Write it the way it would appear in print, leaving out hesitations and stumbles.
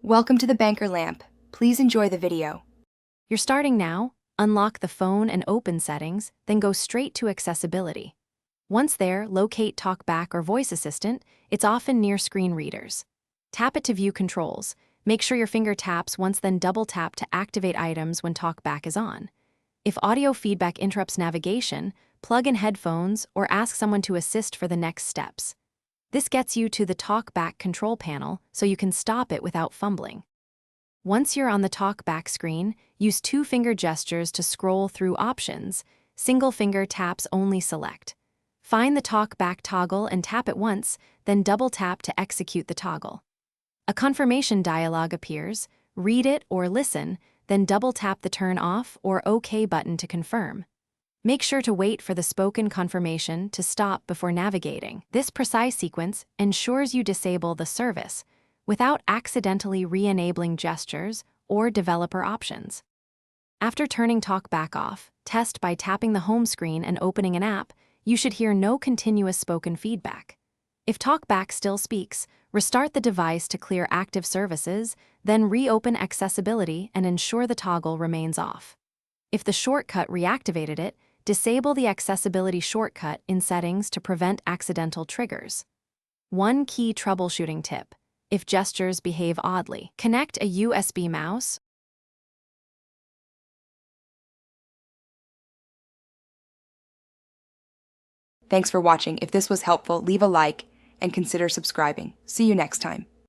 Welcome to the Banker Lamp. Please enjoy the video. You're starting now. Unlock the phone and open settings, then go straight to accessibility. Once there, locate Talkback or Voice Assistant. It's often near screen readers. Tap it to view controls. Make sure your finger taps once, then double tap to activate items when Talkback is on. If audio feedback interrupts navigation, plug in headphones or ask someone to assist for the next steps. This gets you to the Talkback control panel so you can stop it without fumbling. Once you're on the Talkback screen, use two-finger gestures to scroll through options. Single-finger taps only select. Find the Talkback toggle and tap it once, then double-tap to execute the toggle. A confirmation dialog appears. Read it or listen, then double-tap the turn off or OK button to confirm. Make sure to wait for the spoken confirmation to stop before navigating. This precise sequence ensures you disable the service without accidentally re-enabling gestures or developer options. After turning Talkback off, test by tapping the home screen and opening an app. You should hear no continuous spoken feedback. If Talkback still speaks, restart the device to clear active services, then reopen accessibility and ensure the toggle remains off. If the shortcut reactivated it, disable the accessibility shortcut in settings to prevent accidental triggers. One key troubleshooting tip: if gestures behave oddly, connect a USB mouse. Thanks for watching. If this was helpful, leave a like and consider subscribing. See you next time.